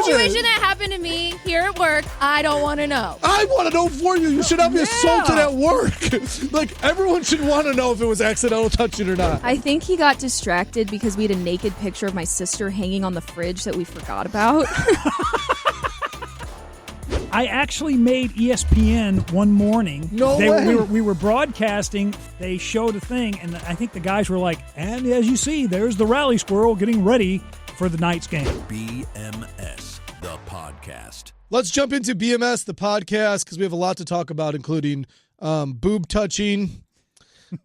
situation that happened to me here at work, I don't want to know. I want to know for you. You should not be assaulted at work. Like, everyone should want to know if it was accidental touching or not. I think he got distracted because we had a naked picture of my sister hanging on the fridge that we forgot about. I actually made ESPN one morning. No way. We were broadcasting. They showed a thing, and I think the guys were like, and as you see, there's the rally squirrel getting ready for the night's game. BMS the podcast. Let's jump into BMS the podcast because we have a lot to talk about, including boob touching.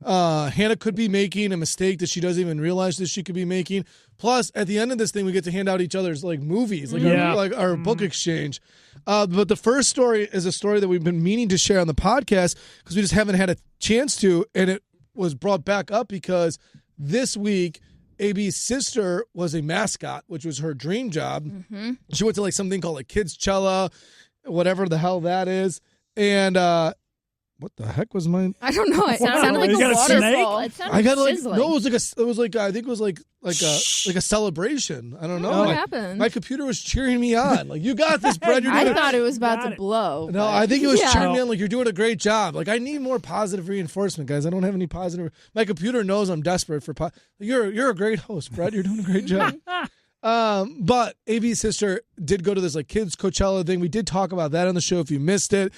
Hannah could be making a mistake that she doesn't even realize that she could be making. Plus, at the end of this thing, we get to hand out each other's like movies, like our book exchange. But the first story is a story that we've been meaning to share on the podcast because we just haven't had a chance to, and it was brought back up because this week AB's sister was a mascot, which was her dream job. Mm-hmm. She went to like something called like Kids-Cella, whatever the hell that is, and what the heck was mine? I don't know. It sounded like You got a a waterfall. snake? It sounded I got like sizzling. no, it was like I think it was like a celebration. I don't know. What happened? My computer was cheering me on. Like, you got this, Brett. You're doing I thought it was about Got to it. blow. No, I think it was Yeah. cheering me on like you're doing a great job. Like, I need more positive reinforcement, guys. I don't have any positive. My computer knows I'm desperate for. You're a great host, Brett. You're doing a great job. But AB's sister did go to this like kids Coachella thing. We did talk about that on the show. If you missed it,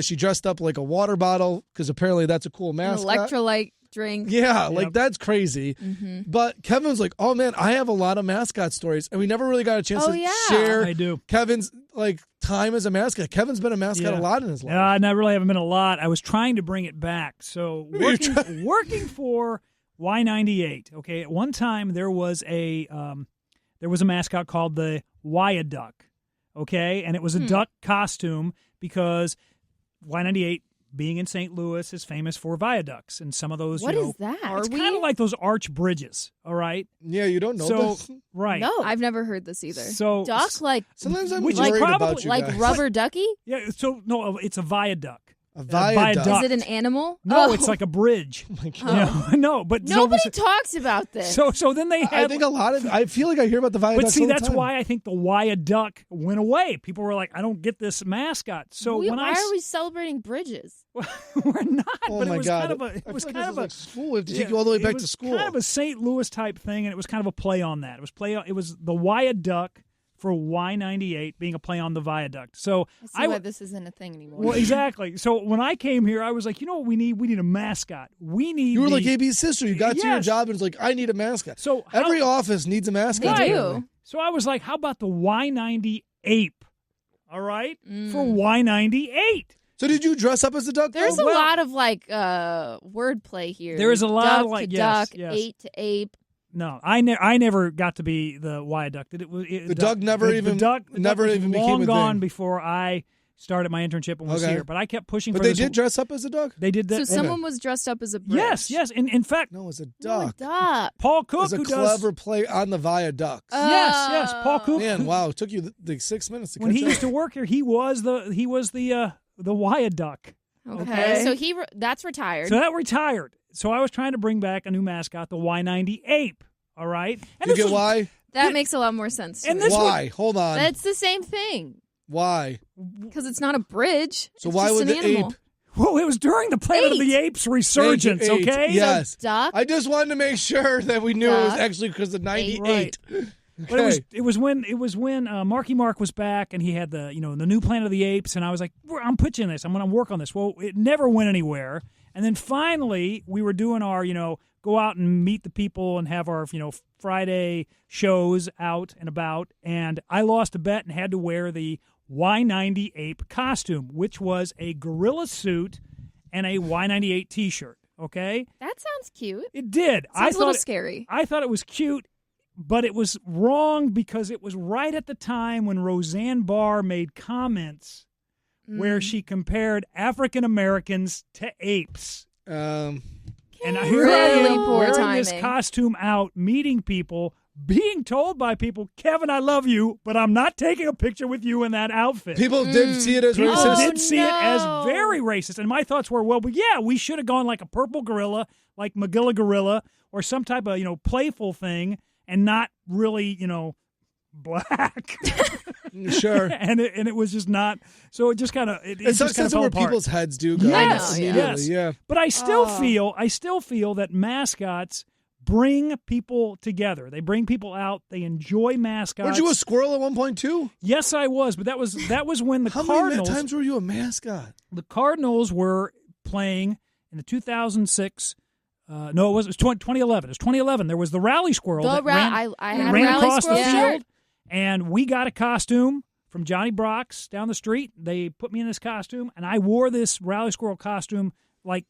she dressed up like a water bottle because apparently that's a cool An mascot. electrolyte drink. Yeah, like that's crazy. Mm-hmm. But Kevin's like, oh man, I have a lot of mascot stories, and we never really got a chance to share I do. Kevin's like time as a mascot. Kevin's been a mascot a lot in his life. I really haven't been a lot. I was trying to bring it back. So working for Y98. Okay, at one time there was a mascot called the Wyaduck. Okay, and it was a duck costume because Y98, being in St. Louis, is famous for viaducts, and some of those. What is that? It's kind of like those arch bridges. All right. Yeah, you don't know this? Right. No. I've never heard this either. So Duck like Sometimes I'm Which is worried probably about you like guys. rubber ducky? yeah. So no, it's a viaduct. A viaduct. viaduct. Is it an animal? No, Oh. it's like a bridge. Oh my God. No, but Nobody talks about this. So then they had. I think a lot of. I feel like I hear about the viaduct. But see, that's why I think the Wyaduck went away. People were like, "I don't get this mascot." So why when are we celebrating bridges? we're not. Oh but my it was God! kind of a. I It feel was like kind this of is a. like school. We have to take you all the way back to school. Kind of a St. Louis type thing, and it was kind of a play on that. It was the Wyaduck for Y98 being a play on the viaduct. So I see why this isn't a thing anymore. Well, exactly. So when I came here, I was like, you know what we need? We need a mascot. We need. You were like the- AB's sister. You got to your Yes. job and it's like, I need a mascot. So Every how- office needs a mascot. They apparently. do. So I was like, how about the Y90 ape? All right, for Y98. So did you dress up as a duck? There's though? a lot of like wordplay here. There is a lot duck of, like, to yes, duck, yes. ape to ape. No, I never got to be the Wyaduck. The duck never even- the duck never was even became long a gone thing. before I started my internship and was Okay. here. But I kept pushing. But for they this. did dress up as a duck? They did So that. someone was dressed up as a bridge. Yes. And in fact, No, it's a No, duck. duck. Paul Cook, It's a who clever does play on the viaducts. yes, Paul Cook. Man, wow. It took you like 6 minutes to when catch he up. used to work here, he was the Wyaduck. Okay. So that's retired. So that retired. So I was trying to bring back a new mascot, the Y90 ape. All right. And You this get was- why? That makes a lot more sense to And me. this Why? Hold on. That's the same thing. Why? Because it's not a bridge. So It's why just would an the animal. ape? Well, it was during the Planet of the Apes resurgence, Thank you, okay? eight. Yes. So duck. I just wanted to make sure that we knew it was Duck. actually because of 98. But it was when Marky Mark was back and he had the new Planet of the Apes, and I was like, I'm pitching this. I'm going to work on this. Well, it never went anywhere. And then finally, we were doing our go out and meet the people and have our Friday shows out and about. And I lost a bet and had to wear the Y90 ape costume, which was a gorilla suit and a Y98 T-shirt. Okay, That sounds cute. it did. Sounds a little scary. I thought it was cute, but it was wrong because it was right at the time when Roseanne Barr made comments where she compared African Americans to apes. And here I Really am poor wearing this timing. costume out, meeting people, being told by people, Kevin, I love you, but I'm not taking a picture with you in that outfit. People did see it as People racist. did see it as no. very racist. And my thoughts were, well, but yeah, we should have gone like a purple gorilla, like Magilla Gorilla, or some type of, playful thing, and not really, black. Sure. and it was just not. So it just kind of It sucks kind of where apart. people's heads do go. Yes, immediately. yes. Yeah. But I still feel that mascots bring people together. They bring people out. They enjoy mascots. Weren't you a squirrel at one point too? Yes, I was. But that was when the How Cardinals. many times were you a mascot? The Cardinals were playing in the 2006. No, it was 2011. It was 2011. There was the rally squirrel that ran across the field, and we got a costume from Johnny Brock's down the street. They put me in this costume, and I wore this rally squirrel costume like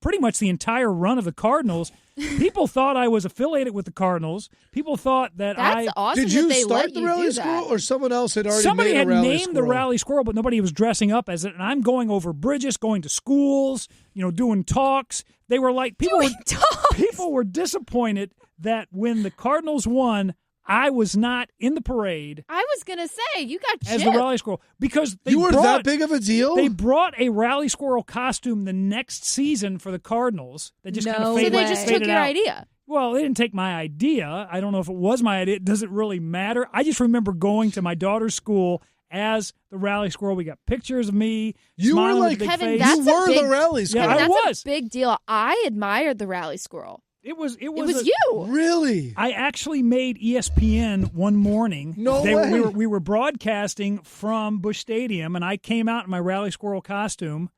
pretty much the entire run of the Cardinals. People thought I was affiliated with the Cardinals. People thought that That's awesome. Did you that they start let the you rally do squirrel, that. or someone else had already somebody made had a rally named the squirrel? rally squirrel, but nobody was dressing up as it. And I'm going over bridges, going to schools, doing talks. They were like people were disappointed that when the Cardinals won, I was not in the parade I was gonna say you got as chipped. the rally squirrel because You were that big of a deal? They brought a rally squirrel costume the next season for the Cardinals. That just kind of No faded, So they just took faded your out. idea. Well, they didn't take my idea. I don't know if it was my idea. It doesn't really matter. I just remember going to my daughter's school as the rally squirrel. We got pictures of me. You were smiling with like- a big Kevin, face. that's you a were big- the rally Yeah, squirrel. I That's was. a big deal. I admired the rally squirrel. It was It was you. Really? I actually made ESPN one morning. No way. We were broadcasting from Busch Stadium, and I came out in my rally squirrel costume,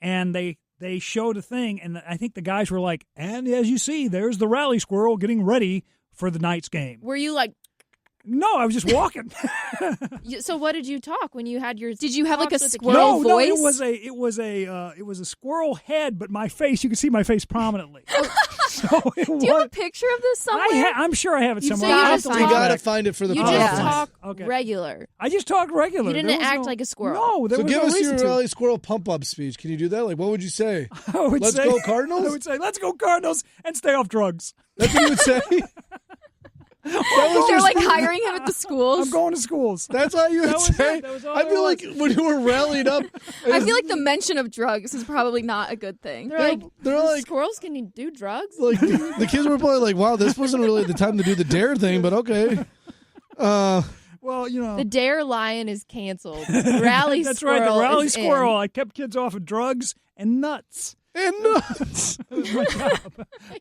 and they showed a thing, and I think the guys were like, and as you see, there's the rally squirrel getting ready for the night's game. Were you like? No, I was just walking. So what did you talk when you had your? Did you have like a talks with the squirrel kids? No, voice? it was a squirrel head, but my face, you can see my face prominently. So it Do you have a was. picture of this somewhere? I'm sure I have it You somewhere. said I'll you have just to You look got to back. find it for the You I'll just find it. talk Okay. regular. I just talked regular. You didn't There was act no- like a squirrel. No, there So was give no us your reason to. rally squirrel pump up speech. Can you do that? Like, what would you say? I would Let's say- go Cardinals? I would say, let's go Cardinals and stay off drugs. That's what you would say. They're like hiring him at the schools. I'm going to schools. That's how you would That was say. it. That was all I it feel was. like when you were rallied up, I feel like the mention of drugs is probably not a good thing. They're they're like, squirrels can do drugs? like the kids were probably like, "Wow, this wasn't really the time to do the dare thing," but okay. Well, The Dare Lion is canceled. Rally that's Squirrel. right. The rally is in. squirrel. I kept kids off of drugs and nuts. And nuts. That was my job.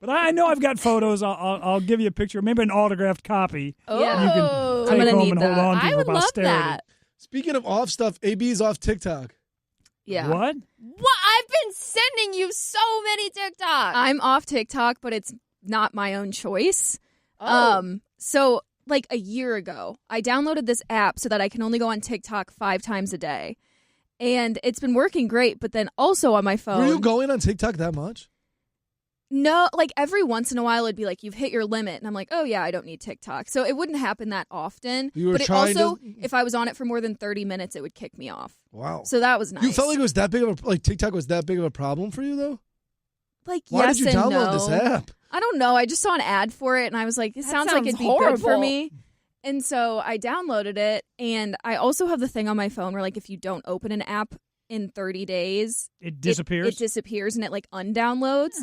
But I know I've got photos. I'll give you a picture, maybe an autographed copy. Oh, Yeah. You can I'm take gonna home need and hold that. on to I for would love posterity. that. Speaking of off stuff, AB's off TikTok. Yeah. What? What? I've been sending you so many TikToks. I'm off TikTok, but it's not my own choice. Oh. So like a year ago, I downloaded this app so that I can only go on TikTok 5 times a day. And it's been working great, but then also on my phone. Were you going on TikTok that much? No, like every once in a while it'd be like, you've hit your limit. And I'm like, oh yeah, I don't need TikTok. So it wouldn't happen that often. You were but it trying also, to- if I was on it for more than 30 minutes, it would kick me off. Wow. So that was nice. You felt like it was that big of a TikTok was that big of a problem for you though? like, Why yes did you and download no. this app? I don't know. I just saw an ad for it and I was like, it That sounds like sounds it'd be good for horrible. me. And so I downloaded it, and I also have the thing on my phone where like if you don't open an app in 30 days, It disappears. It disappears and it like undownloads.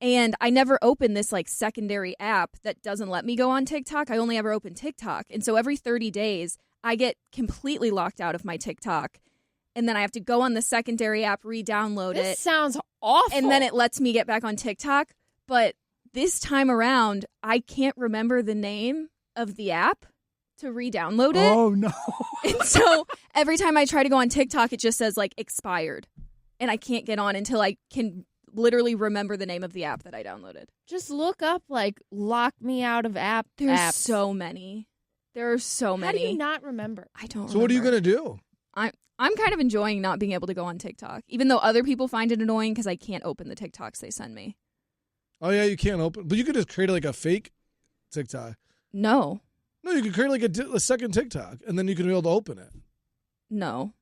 And I never open this like secondary app that doesn't let me go on TikTok. I only ever open TikTok. And so every 30 days, I get completely locked out of my TikTok. And then I have to go on the secondary app, re-download this it. sounds awful. And then it lets me get back on TikTok. But this time around, I can't remember the name of the app to re-download it. Oh no. And so every time I try to go on TikTok, it just says like expired. And I can't get on until I can literally remember the name of the app that I downloaded. just look up like lock me out of There's apps. so many. There are so How many. do you not remember? I don't So what are you remember. gonna do? I'm kind of enjoying not being able to go on TikTok, even though other people find it annoying because I can't open the TikToks they send me. Oh yeah, you can't open, but you could just create like a fake TikTok. No. No, you could create like a second TikTok, and then you can be able to open it. No.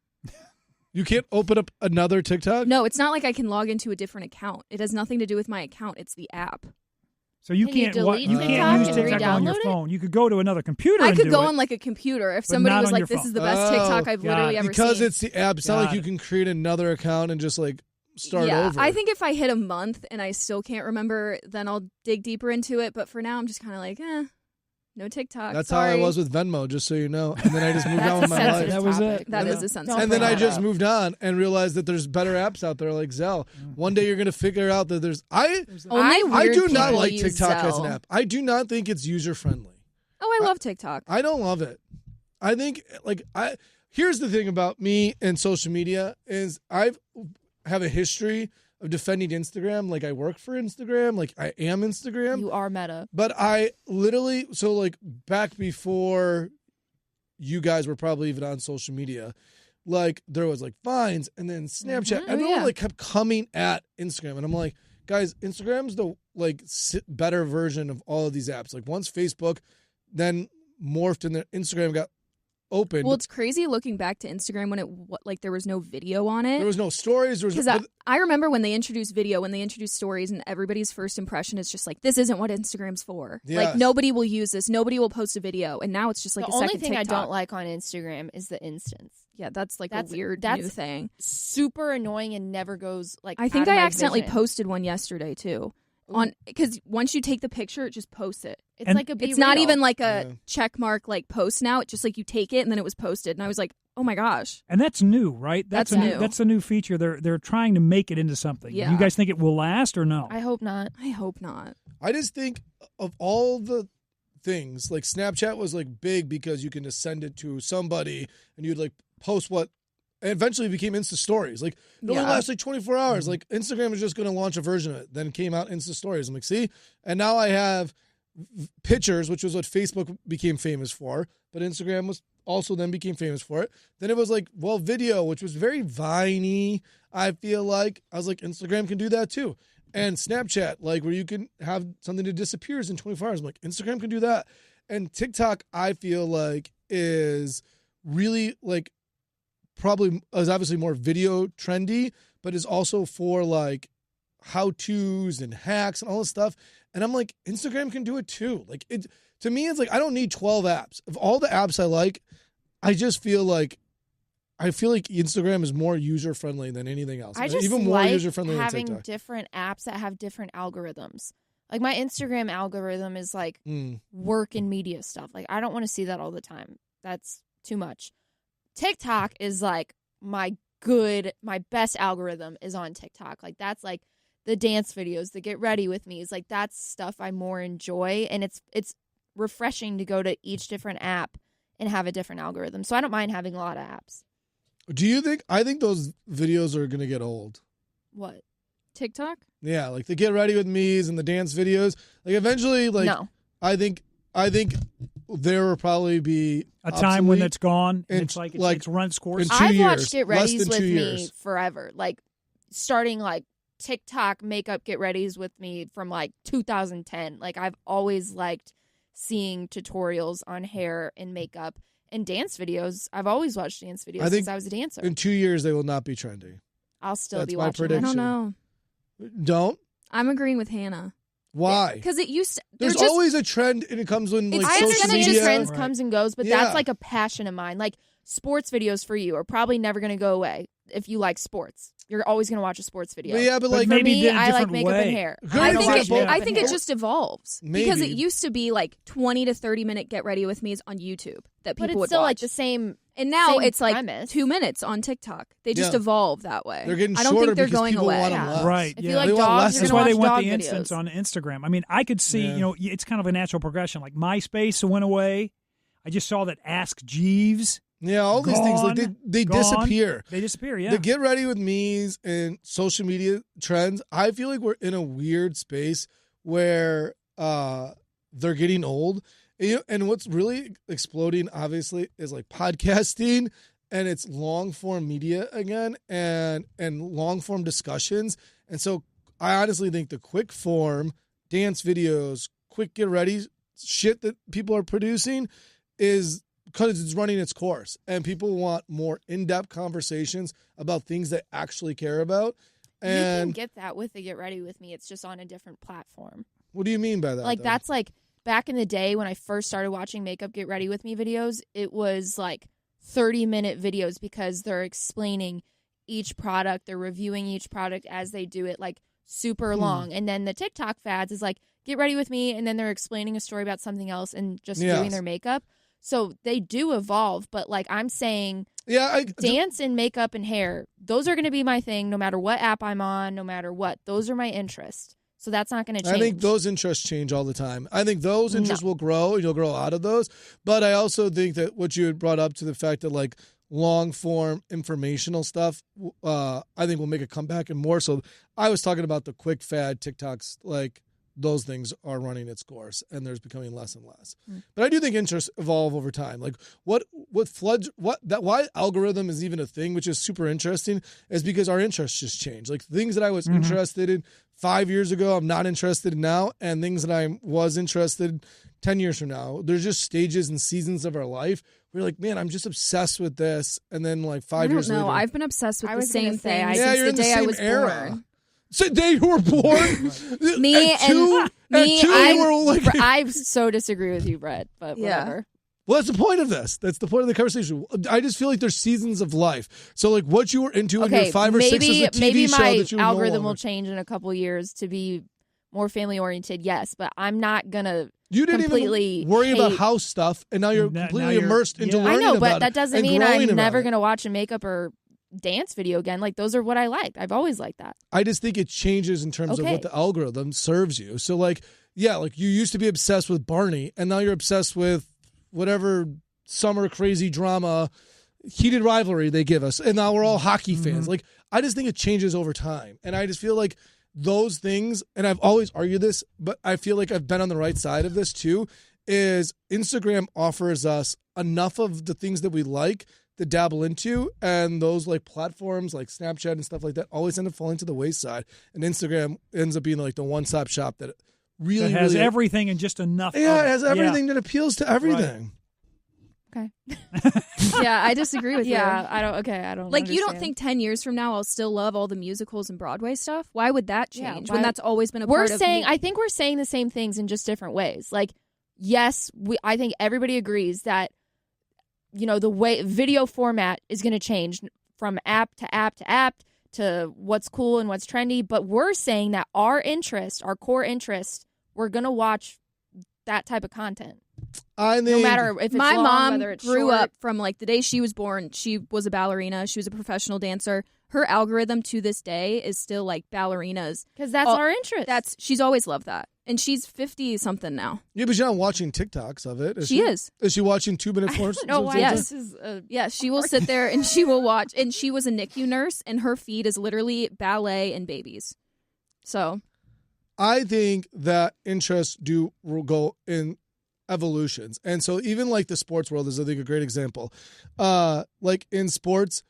You can't open up another TikTok. No, it's not like I can log into a different account. It has nothing to do with my account. It's the app. So you Can you can't delete you can't use TikTok and TikTok on your re-download it? phone. You could go to another computer. I and could do go it. on like a computer if But somebody not was on like, your this phone. is the best Oh, TikTok I've got literally it. ever because seen. it's the app. It's not Got like you it. can create another account and just like start over. I think if I hit a month and I still can't remember, then I'll dig deeper into it. But for now, I'm just kind of like, No TikTok. That's sorry. how I was with Venmo, just so you know. And then I just moved on with my life. That was it. That is a sensitive. And then I just moved on and realized that there's better apps out there like Zelle. One day you're going to figure out that there's... I do not like TikTok as an app. I do not think it's user-friendly. Oh, I love TikTok. I don't love it. I think, here's the thing about me and social media is I have a history of defending Instagram. Like, I work for Instagram. Like, I am Instagram. You are Meta. But I literally, back before you guys were probably even on social media, there was Vines and then Snapchat. Everyone kept coming at Instagram. And I'm like, guys, Instagram's the better version of all of these apps. Once Facebook then morphed and then Instagram got open. Well, it's crazy looking back to Instagram when there was no video on it. There was no stories. Because I remember when they introduced video, when they introduced stories, and everybody's first impression is just this isn't what Instagram's for. Yes. Nobody will use this. Nobody will post a video. And now it's just the a only second thing TikTok. I don't like on Instagram is the instance. Yeah, that's a weird new thing. Super annoying and never goes I think I accidentally vision. posted one yesterday too. Because once you take the picture, it just posts it. It's And like a It's not even a check mark post now. It's just you take it and then it was posted, and I was like, oh my gosh. And that's new, right? That's a new. That's a new feature. They're trying to make it into something. Yeah. You guys think it will last or no? I hope not. I hope not. I just think of all the things, Snapchat was big because you can just send it to somebody and you'd post what. And eventually it became Insta Stories. It only lasted 24 hours. Instagram was just going to launch a version of it. Then came out Insta Stories. I'm see? And now I have pictures, which was what Facebook became famous for. But Instagram was also then became famous for it. Then it was video, which was very Vine-y, I feel like. I was Instagram can do that too. And Snapchat, where you can have something that disappears in 24 hours. I'm Instagram can do that. And TikTok, I feel is really probably is obviously more video trendy, but is also for how-tos and hacks and all this stuff. And I'm Instagram can do it too. To me, it's I don't need 12 apps. Of all the apps I like, I just feel Instagram is more user-friendly than anything else. I just even more user-friendly than having TikTok. different apps that have different algorithms. My Instagram algorithm is work and media stuff. I don't want to see that all the time. That's too much. TikTok is my best algorithm is on TikTok. That's the dance videos, the get ready with me is that's stuff I more enjoy, and it's refreshing to go to each different app and have a different algorithm. So I don't mind having a lot of apps. Do you think? I think those videos are going to get old. What? TikTok? Yeah, the get ready with me's and the dance videos. Eventually, no. I think there will probably be a time when it's gone and it's it's run its course. I've years, watched Get less Readies than with 2 me years. forever. Starting TikTok makeup Get Readies with me from 2010. I've always liked seeing tutorials on hair and makeup and dance videos. I've always watched dance videos since I was a dancer. In 2 years, they will not be trendy. I'll still That's be my watching prediction. I don't know. Don't? I'm agreeing with Hannah. Why? Because it used to... There's always a trend, and it comes when I social understand media. trends comes and goes, but Yeah. that's a passion of mine. Sports videos for you are probably never going to go away if you like sports. You're always going to watch a sports video. But yeah, but But For maybe me, did a I like different makeup way. and hair. Good I example. think it just evolves. Because it Maybe. used to be 20 to 30 minute get ready with me's on YouTube that people But it's would still watch. the same. And now same it's premise. 2 minutes on TikTok. They just Yeah. evolve that way. They're getting I don't shorter think they're because going people away. want them Yeah. less. Right. If yeah. you like They want dogs, less. you're That's going why to they watch want dog the videos. instance on Instagram. I mean, I could see, Yeah. it's kind of a natural progression. MySpace went away. I just saw that Ask Jeeves. Yeah, all these things they Gone. disappear. They disappear, yeah. The get ready with me's and social media trends, I feel like we're in a weird space where they're getting old. And what's really exploding, obviously, is podcasting, and it's long form media again, and long form discussions. And so I honestly think the quick form dance videos, quick get ready shit that people are producing is because it's running its course, and people want more in-depth conversations about things they actually care about. You And can get that with the Get Ready With Me. It's just on a different platform. what do you mean by that? then? That's back in the day when I first started watching Makeup Get Ready With Me videos, it was 30-minute videos because they're explaining each product. They're reviewing each product as they do it, super long. And then the TikTok fads is get ready with me, and then they're explaining a story about something else and just Yes. doing their makeup. So they do evolve, but like I'm saying, Yeah, dance and makeup and hair, those are going to be my thing no matter what app I'm on, no matter what. Those are my interests. So that's not going to change. I think those interests change all the time. I think those interests will grow, and you'll grow out of those. But I also think that what you had brought up to the fact that like long form informational stuff, I think will make a comeback and more. So I was talking about the quick fad TikToks, like those things are running its course, and there's becoming less and less. But I do think interests evolve over time. Like why algorithm is even a thing, which is super interesting, is because our interests just change. Like things that I was interested in 5 years ago, I'm not interested in now, and things that I was interested 10 years from now. There's just stages and seasons of our life. We're like, man, I'm just obsessed with this, and then like 5 years later, I've been obsessed with the same thing you're since the in the day I same was era. born. So the day you were born? I so disagree with you, Bret, but whatever. Well, that's the point of this. That's the point of the conversation. I just feel like there's seasons of life. So, like, what you were into when you were 5 or 6 is a TV maybe show my that you algorithm will change in a couple years to be more family oriented. Yes, but I'm not gonna. You didn't completely even worry about hate- house stuff, and now you're completely immersed into I learning know, about but that it doesn't and mean growing I'm about never it. gonna watch a makeup or dance video again. Like those are what I like. I've always liked that. I just think it changes in terms of what the algorithm serves you. So, like, yeah, like you used to be obsessed with Barney, and now you're obsessed with whatever summer crazy drama, heated rivalry they give us, and now we're all hockey fans. Like, I just think it changes over time, and I just feel like those things, and I've always argued this, but I feel like I've been on the right side of this too, is Instagram offers us enough of the things that we like to dabble into, and those like platforms like Snapchat and stuff like that always end up falling to the wayside, and Instagram ends up being like the one-stop shop that really has everything and just enough. Yeah, of it has everything that appeals to everything. Okay. Yeah, I disagree with you. I don't Like, you don't understand. think 10 years from now I'll still love all the musicals and Broadway stuff? Why would that change when why- that's always been a we're part of saying me? I think we're saying the same things in just different ways. Like, yes, I think everybody agrees that the way video format is going to change from app to app to app to what's cool and what's trendy, but we're saying that our core interest, we're going to watch that type of content. I think no matter if it's my long, mom whether it's grew short. up from like the day she was born. She was a ballerina. She was a professional dancer. Her algorithm to this day is still like ballerinas because that's our interest. She's always loved that, and she's 50 something now. Yeah, but you're not watching TikToks of it. She is. Is she watching 2-minute forms? No, why Yes. this is Yes, she will sit there and she will watch. And she was a NICU nurse, and her feed is literally ballet and babies. So, I think that interests will go in evolutions, and so even like the sports world is, I think, a great example. Like in sports,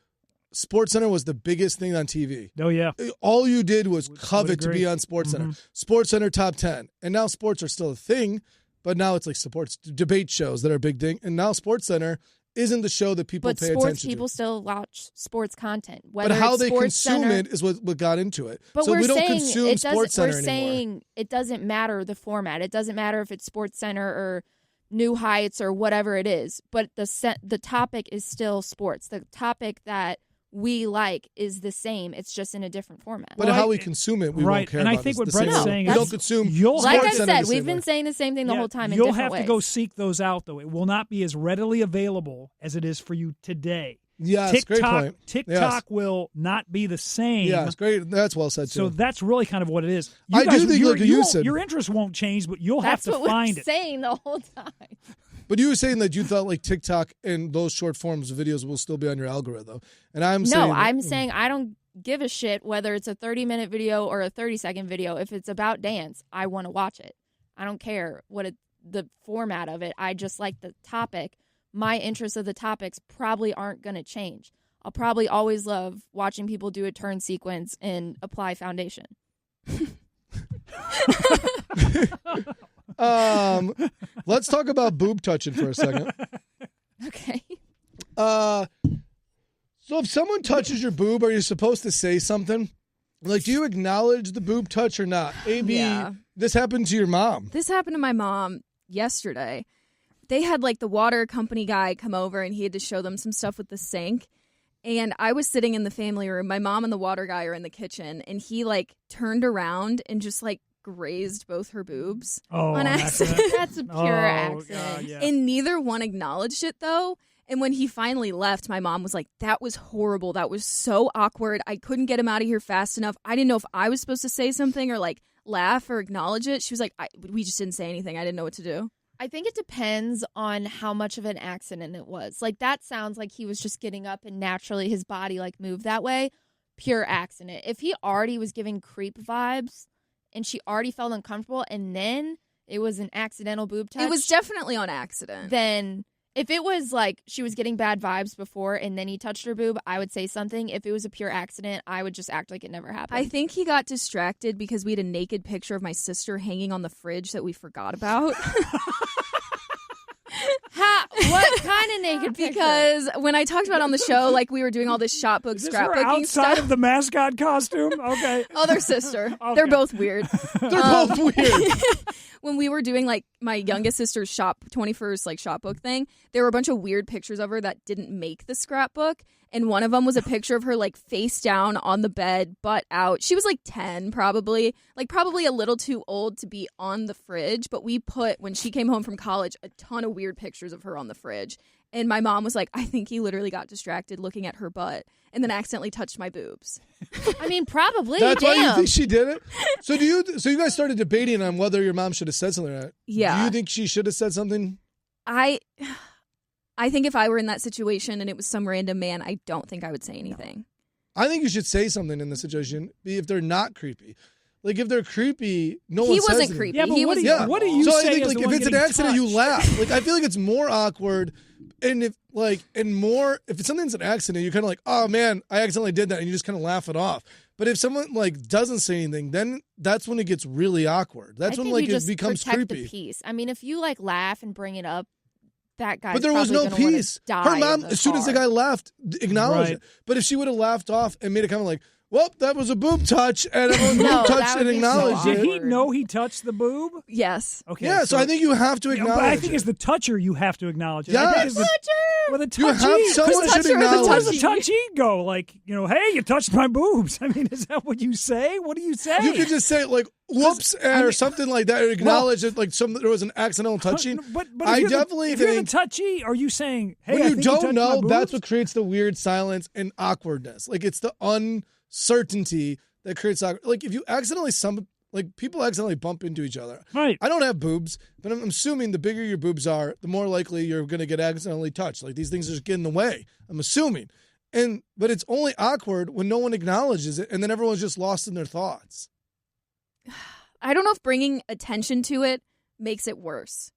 SportsCenter was the biggest thing on TV. Oh yeah, all you did was covet to agree. be on SportsCenter. SportsCenter top 10, and now sports are still a thing, but now it's like sports debate shows that are a big thing, and now SportsCenter isn't the show that people pay sports attention people to. still watch sports content. But how they consume it is what got into it. But so we're we don't saying consume it doesn't. SportsCenter We're anymore. saying it doesn't matter the format. It doesn't matter if it's SportsCenter or New Heights or whatever it is. But the topic is still sports. The topic that we like is the same. It's just in a different format. But how we consume it, we won't care and about. I think it. what The same Brett's way. saying we is don't consume. Like I SportsCenter the said, same we've been way. saying the same thing the whole time in You'll different have ways. to go seek those out, though. It will not be as readily available as it is for you today. Yes, great point. TikTok will not be the same. Yeah, it's great. That's well said, too. So that's really kind of what it is. I do think, like you said. Your interest won't change, but you'll That's have to what find we're it. saying the whole time. But you were saying that you thought like TikTok and those short forms of videos will still be on your algorithm. And I'm saying... I'm saying I don't give a shit whether it's a 30-minute video or a 30-second video. If it's about dance, I want to watch it. I don't care the format of it. I just like the topic. My interests of the topics probably aren't going to change. I'll probably always love watching people do a turn sequence and apply foundation. Let's talk about boob touching for a second. Okay. So if someone touches your boob, are you supposed to say something? Like, do you acknowledge the boob touch or not? Yeah. This happened to your mom. This happened to my mom yesterday. They had like the water company guy come over, and he had to show them some stuff with the sink. And I was sitting in the family room. My mom and the water guy are in the kitchen, and he like turned around and just like grazed both her boobs Oh, on accident. That's a pure accident. God, yeah. And neither one acknowledged it, though. And when he finally left, my mom was like, that was horrible. That was so awkward. I couldn't get him out of here fast enough. I didn't know if I was supposed to say something or like laugh or acknowledge it. She was like, we just didn't say anything. I didn't know what to do. I think it depends on how much of an accident it was. Like, that sounds like he was just getting up and naturally his body, like, moved that way. Pure accident. If he already was giving creep vibes and she already felt uncomfortable and then it was an accidental boob touch. It was definitely on accident. Then if it was like she was getting bad vibes before and then he touched her boob, I would say something. If it was a pure accident, I would just act like it never happened. I think he got distracted because we had a naked picture of my sister hanging on the fridge that we forgot about. What kind of naked picture? Because when I talked about it on the show, like we were doing all this shopbook Is this her scrapbooking outside stuff. of the mascot costume? Okay. Other sister. Okay. They're both weird. They're both weird. When we were doing like my youngest sister's 21st like shopbook thing, there were a bunch of weird pictures of her that didn't make the scrapbook. And one of them was a picture of her like face down on the bed, butt out. She was like 10 probably a little too old to be on the fridge. But we put, when she came home from college, a ton of weird pictures of her on the fridge. And my mom was like, I think he literally got distracted looking at her butt and then accidentally touched my boobs. I mean, probably. That's why you Damn. think she did it? So you guys started debating on whether your mom should have said something or not. Yeah. Do you think she should have said something? I think if I were in that situation and it was some random man, I don't think I would say anything. I think you should say something in the situation if they're not creepy. Like if they're creepy, no one He says wasn't anything. creepy. Yeah, but He what was do you, normal. what do you So say I think as like the if one it's an getting accident, you touched? laugh. Like I feel like it's more awkward, and if it's something's an accident, you're kind of like, oh man, I accidentally did that, and you just kind of laugh it off. But if someone like doesn't say anything, then that's when it gets really awkward. That's I when think like you it just becomes protect creepy. The peace. I mean, if you like laugh and bring it up, that guy's But there was no probably gonna peace. Die Her mom, in the as soon as the car. guy left, acknowledged Right. it. But if she would have laughed off and made it kind of like, well, that was a boob touch, and everyone No, boob that touched would and be so acknowledged Did it. he know he touched the boob? Yes. Okay. Yeah, so I think you have to Yeah, acknowledge but I think it. as the toucher, you have to acknowledge it. I think Yes. as the Well, the You have touchy. someone should toucher, the acknowledge How does it. the touchy go? Like, hey, you touched my boobs. I mean, is that what you say? What do you say? You could just say like whoops or something like that, or acknowledge it like there was an accidental touching. But I if you're definitely if you're the think touchy, are you saying, hey, when I you think don't touched know, my that's boobs? what creates the weird silence and awkwardness. Like it's the uncertainty that creates awkward. Like if you accidentally people accidentally bump into each other. Right. I don't have boobs, but I'm assuming the bigger your boobs are, the more likely you're going to get accidentally touched. Like these things just get in the way. I'm assuming. But it's only awkward when no one acknowledges it and then everyone's just lost in their thoughts. I don't know if bringing attention to it makes it worse.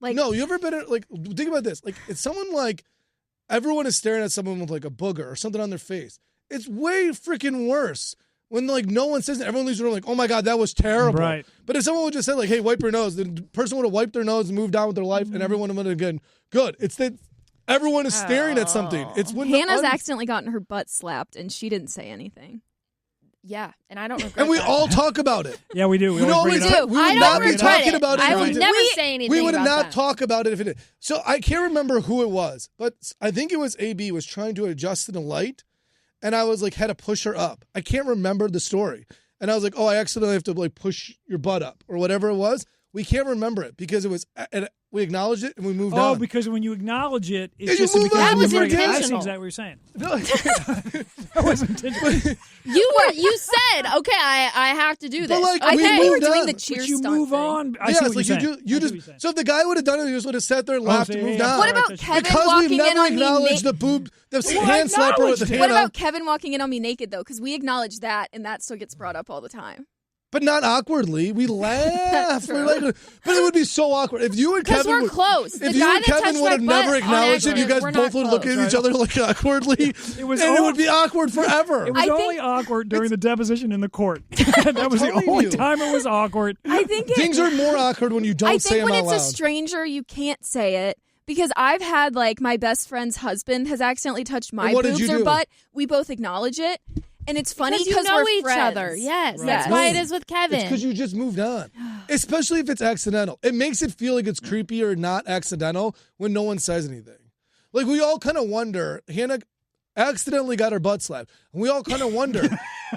Like, No, you ever been like think about this. Like it's someone like everyone is staring at someone with like a booger or something on their face. It's way freaking worse when like no one says it. Everyone leaves the room like, oh my God, that was terrible. Right. But if someone would just say like, hey, wipe your nose, the person would have wiped their nose and moved on with their life, and everyone would have been good. It's that everyone is staring at something. It's when Hannah's accidentally gotten her butt slapped and she didn't say anything. Yeah, and I don't regret and we that. all talk about it. Yeah, we do. We We always bring always it up. do. We would I not don't be regret talking it. about it I if we would did. never say anything We would about not that. talk about it if it did. So I can't remember who it was, but I think it was AB was trying to adjust to the light, and I was like had to push her up. I can't remember the story, and I was like, oh, I accidentally have to like push your butt up or whatever it was. We can't remember it because it was. And we acknowledged it and we moved Oh, on. because when you acknowledge it, Yeah, it's you just move on. That was I see intentional. exactly what you're saying. No, That was intentional. You said, okay, I have to do this. like, I we think we were moved doing on. the But cheer But you stunt move thing. on. I yes, see what like you're you saying. do. You I see what just you're saying. so if the guy would have done it, he just would have sat there, laughed, so and moved yeah, on. What Right, about that's Kevin because walking we've in never on me acknowledged naked? the boob, the Well, hand slapper with the acknowledged it. hand What up. about Kevin walking in on me naked, though? Because we acknowledge that, and that still gets brought up all the time. But not awkwardly. We laugh. True. We're like, but it would be so awkward if you and Because Kevin we're would, close. The If you guy and that Kevin touched would my have never butt on acknowledged it, you guys accident, both we're would not look at close. each other like awkwardly, It was and it all- would be awkward forever. It was I think- only awkward during the deposition in the court. That was the telling only you. time it was awkward. I think Things are more awkward when you don't I say think them when out it's loud. a stranger, you can't say it. Because I've had, like, my best friend's husband has accidentally touched my And what did boobs you or do? butt. We both acknowledge it. And it's funny Because you because know we're each friends. other. Yes, Right. that's Yes. why it is with Kevin. It's because you just moved on. Especially if it's accidental. It makes it feel like it's creepy or not accidental when no one says anything. Like, we all kind of wonder, Hannah accidentally got her butt slapped. And we all kind of wonder,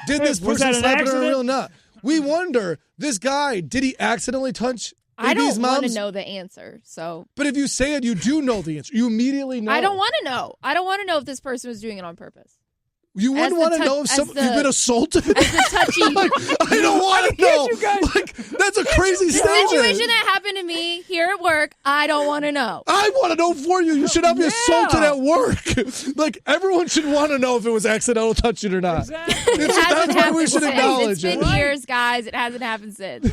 did this Was person that an slap her or accident? real or not? we wonder, this guy, did he accidentally touch I AB's don't want mom's? to know the answer. So, But if you say it, you do know the answer. You immediately know. I don't want to know. I don't want to know if this person was doing it on purpose. You wouldn't want to know if you've been assaulted? As the touchy. I don't want to know. You guys. Like, that's a crazy The statement. situation that happened to me here at work, I don't want to know. I want to know for you. You should not be assaulted at work. Like, everyone should want to know if it was accidental touching or not. Exactly. It hasn't That's why we happened should since. acknowledge It's it. been years, guys. It hasn't happened since.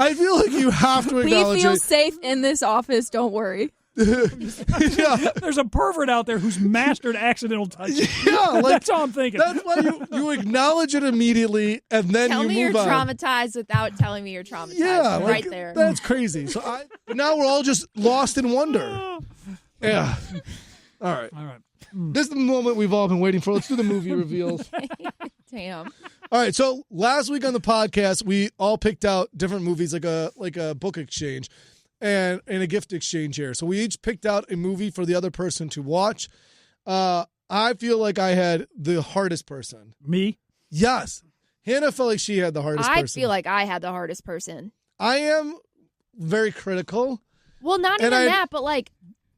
I feel like you have to We acknowledge feel it. safe in this office. Don't worry. Yeah. There's a pervert out there who's mastered accidental touching. Yeah, like, That's all I'm thinking. that's why you acknowledge it immediately and then Tell you me you're move on. traumatized without telling me you're traumatized. Yeah, right like, there. That's crazy. But now we're all just lost in wonder. Yeah. All right. All right. This is the moment we've all been waiting for. Let's do the movie reveals. Damn. All right. So last week on the podcast, we all picked out different movies, like a book exchange and a gift exchange here. So we each picked out a movie for the other person to watch. I feel like I had the hardest person. Me? Yes. Hannah felt like she had the hardest I person. feel like I had the hardest person. I am very critical. Well, not And even I- that, but like,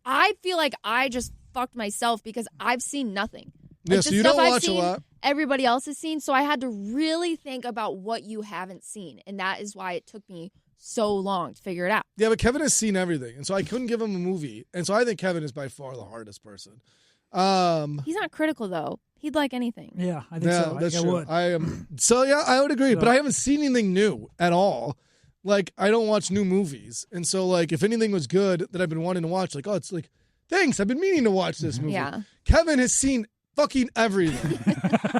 I feel like I just fucked myself because I've seen nothing. Like, Yeah, the so you stuff don't I've watch a seen, lot. Everybody else has seen, so I had to really think about what you haven't seen, and that is why it took me so long to figure it out. Yeah, but Kevin has seen everything, and so I couldn't give him a movie. And so I think Kevin is by far the hardest person. He's not critical though. He'd like anything. Yeah, I think Yeah, so. I that's think I true. would. I am. So yeah, I would agree, but I haven't seen anything new at all. Like, I don't watch new movies, and so like if anything was good that I've been wanting to watch, like, oh, it's like, thanks, I've been meaning to watch this movie. Yeah. Kevin has seen fucking everything.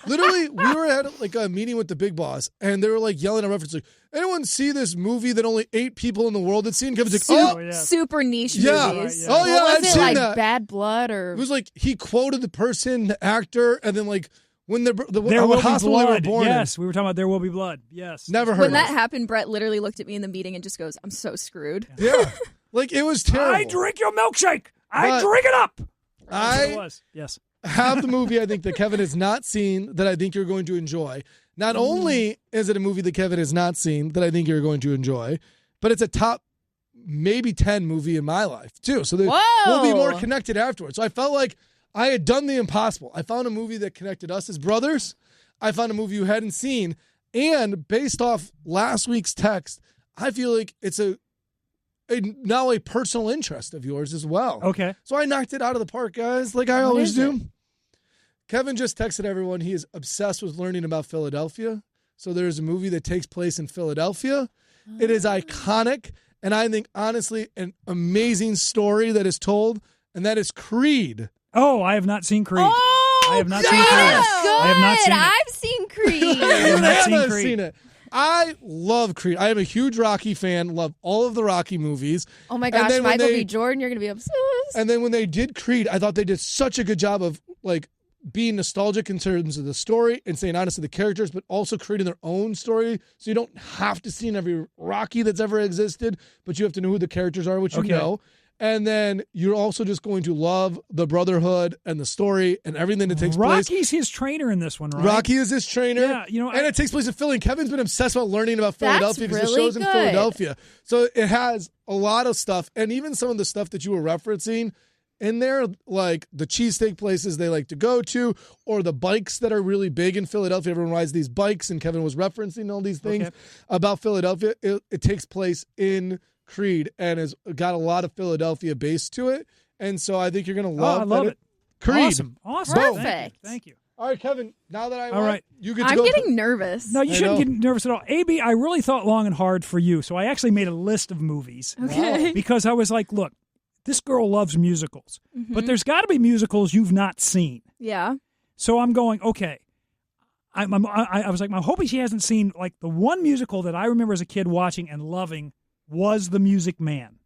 Literally, we were at like a meeting with the big boss, and they were like yelling at reference, like, anyone see this movie that only 8 people in the world had seen? Kevin's like, Super, oh, yeah. super niche yeah. movies. Oh, yeah, What I've was it seen like? that. Bad Blood or It was like he quoted the person, the actor, and then like when There what will be hospital they were blood. born in. Yes, we were talking about There Will Be Blood. Yes. Never heard When of that it. happened, Bret literally looked at me in the meeting and just goes, "I'm so screwed." Yeah. Like, it was terrible. I drink your milkshake. I But drink it up. That's what it I was. Yes. have the movie I think that Kevin has not seen that I think you're going to enjoy. Not only is it a movie that Kevin has not seen that I think you're going to enjoy, but it's a top maybe 10 movie in my life too. So we'll be more connected afterwards. So I felt like I had done the impossible. I found a movie that connected us as brothers. I found a movie you hadn't seen. And based off last week's text, I feel like it's now a personal interest of yours as well. Okay. So I knocked it out of the park, guys, like I What always is do. it? Kevin just texted everyone he is obsessed with learning about Philadelphia. So there's a movie that takes place in Philadelphia. It is iconic, and I think, honestly, an amazing story that is told, and that is Creed. Oh, I have not seen Creed. Oh, I have not good. seen Creed. I have not seen it. I've seen Creed. I have not seen Hannah has Creed. seen it. I love Creed. I am a huge Rocky fan, love all of the Rocky movies. Oh my And gosh, then when Michael they- B. Jordan, you're gonna be obsessed. And then when they did Creed, I thought they did such a good job of like being nostalgic in terms of the story and staying honest to the characters, but also creating their own story. So you don't have to see every Rocky that's ever existed, but you have to know who the characters are, which you Okay. know. And then you're also just going to love the brotherhood and the story and everything that takes place. Rocky's his trainer in this one, right? Rocky is his trainer. Yeah, you know, and it takes place in Philly. And Kevin's been obsessed about learning about That's Philadelphia because the really show's in good. Philadelphia. So it has a lot of stuff. And even some of the stuff that you were referencing in there, like the cheesesteak places they like to go to, or the bikes that are really big in Philadelphia. Everyone rides these bikes, and Kevin was referencing all these things about Philadelphia. It takes place in Creed and has got a lot of Philadelphia base to it. And so I think you're going to love I love that it. Creed. Awesome. Perfect. Thank you. All right, Kevin, now that I All won, right. you get to I'm go. getting nervous. No, you I shouldn't know. get nervous at all. AB, I really thought long and hard for you, so I actually made a list of movies. Okay. Because I was like, look, this girl loves musicals, Mm-hmm. but there's got to be musicals you've not seen. Yeah. So I'm going, okay. I was like, I'm hoping she hasn't seen, like, the one musical that I remember as a kid watching and loving was The Music Man.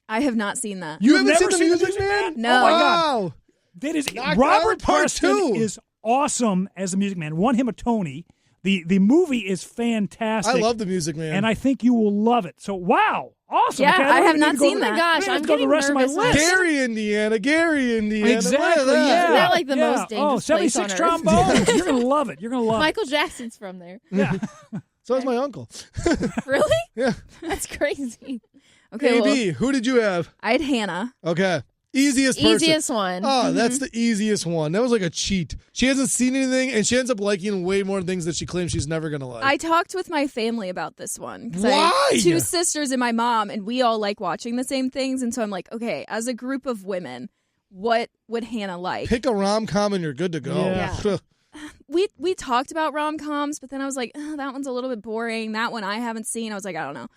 I have not seen that. You You've haven't never seen The seen Music Man? No. Oh, my God. Wow. That is Knocked out Robert Part Preston 2. is awesome as the Music Man. Won him a Tony. The movie is fantastic. I love The Music Man. and I think you will love it. So wow, awesome. Yeah, Okay, I don't have even not need to go seen to- that. Oh my gosh, I don't have I'm to go to the getting rest of my nervous. list. Gary, Indiana. Exactly. Look at Yeah. that. Isn't that like the most Oh, dangerous place 76 on earth? trombones. You're gonna love it. You're gonna love Michael Jackson's from there. it. Yeah. So is my uncle. Really? Yeah. That's crazy. Okay, AB, who did you have? I had Hannah. Okay. Easiest person. Easiest one. Oh, that's the easiest one. That was like a cheat. She hasn't seen anything, and she ends up liking way more things that she claims she's never going to like. I talked with my family about this one. 'Cause Why? I have 2 sisters and my mom, and we all like watching the same things. And so I'm like, okay, as a group of women, what would Hannah like? Pick a rom-com and you're good to go. Yeah. We talked about rom-coms, but then I was like, oh, that one's a little bit boring. That one I haven't seen. I was like, I don't know.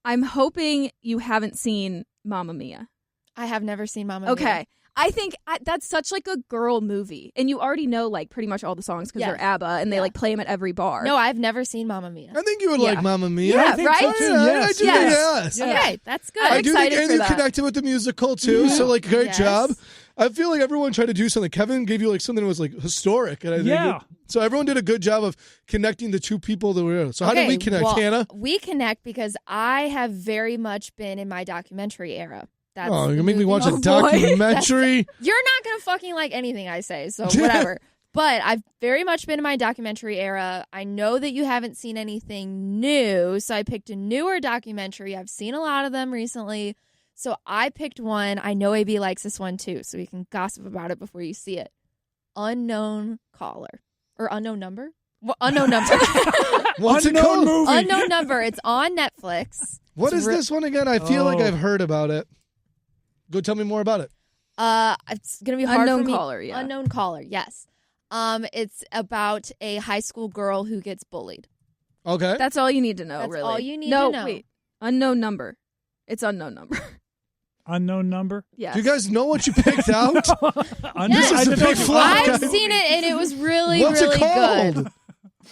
I'm hoping you haven't seen Mamma Mia. I have never seen Mamma Mia. Okay. I think that's such like a girl movie. And you already know like pretty much all the songs because they're ABBA and they like play them at every bar. No, I've never seen Mamma Mia. I think you would like Mamma Mia. Yeah, I think right? so too, I do think Yes. yes. Okay, that's good. I'm I do think, excited and for you that. connected with the musical too, so like great Yes. job. I feel like everyone tried to do something. Kevin gave you like something that was like historic, and I think Yeah. so everyone did a good job of connecting the two people that were. So how did we connect, well, Hannah? We connect because I have very much been in my documentary era. That's Oh, you the make me movie. watch a documentary. You're not going to fucking like anything I say, so whatever. But I've very much been in my documentary era. I know that you haven't seen anything new, so I picked a newer documentary. I've seen a lot of them recently, so I picked one. I know AB likes this one too, so we can gossip about it before you see it. Unknown Caller. Or Unknown Number? Well, Unknown Number. What's it Unknown called? movie. Unknown Number. It's on Netflix. What is this one again? I feel like Oh. I've heard about it. Go tell me more about it. It's gonna be hard Unknown for me. Caller, yeah. Unknown Caller, yes. It's about a high school girl who gets bullied. Okay. That's all you need to know, That's really. all you need no, to know. wait. Unknown number. It's unknown number. Unknown number. Yes. Do you guys know what you picked out? Yes. This is a big flop. I've seen it and it was really, What's really it called? good.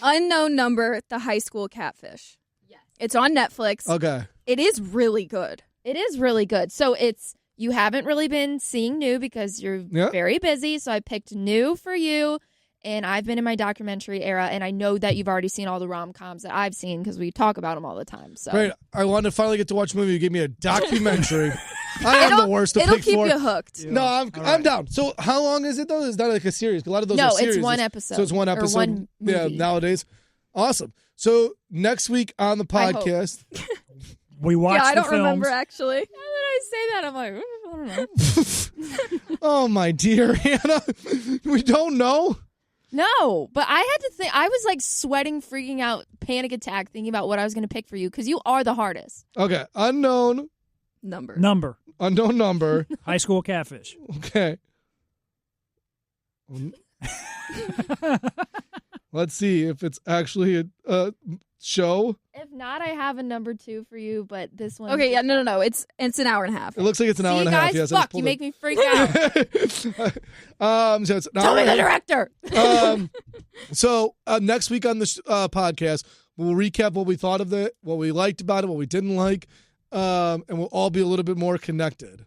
Unknown Number, The High School Catfish. Yes. It's on Netflix. Okay. It is really good. It is really good. So you haven't really been seeing new because you're very busy. So I picked new for you. And I've been in my documentary era, and I know that you've already seen all the rom-coms that I've seen because we talk about them all the time. So Great. I wanted to finally get to watch a movie. You gave me a documentary. I am the worst to It'll pick keep for. you hooked. No, I'm down. So how long is it though? Is that like a series? A lot of those are series. it's one episode. So it's one or episode. one Yeah, movie. nowadays. Awesome. So next week on the I hope. podcast. We watched Yeah, I the don't films. remember actually. Now that I say that, I'm like, I don't know. Oh my dear Hannah. We don't know. No, but I had to think. I was like sweating, freaking out, panic attack, thinking about what I was going to pick for you because you are the hardest. Okay. Unknown Number. unknown number. High School Catfish. Okay. Let's see if it's actually a show. If not, I have a number 2 for you, but this one. Okay, yeah, no. It's an hour and a half. It looks like it's an hour See, and a half. guys, Yes, I just fuck, pulled you it. make me freak out. So it's an Tell hour me and the a half. director. So next week on this podcast, we'll recap what we thought of it, what we liked about it, what we didn't like, and we'll all be a little bit more connected.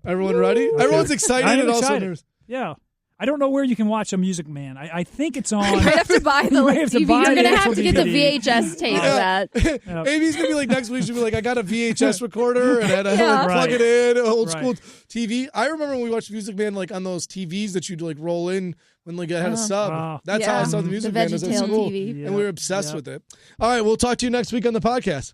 Everyone ready? Okay. Everyone's excited I am and also excited. nervous. Yeah. I don't know where you can watch a Music Man. I think it's on. You might have to buy the You like, may have to DVD. buy You're it. going to it's have on to get the DVD. VHS tape for Yeah. that. Amy's gonna be like next week. She'll be like, I got a VHS recorder and I had to Yeah. like, plug Right. it in, old Right. school TV. I remember when we watched Music Man like on those TVs that you'd like roll in when like it had a sub. Wow. That's how I Yeah. saw the The Music Man. It was at VeggieTale school, TV. and we were obsessed with it. All right, we'll talk to you next week on the podcast.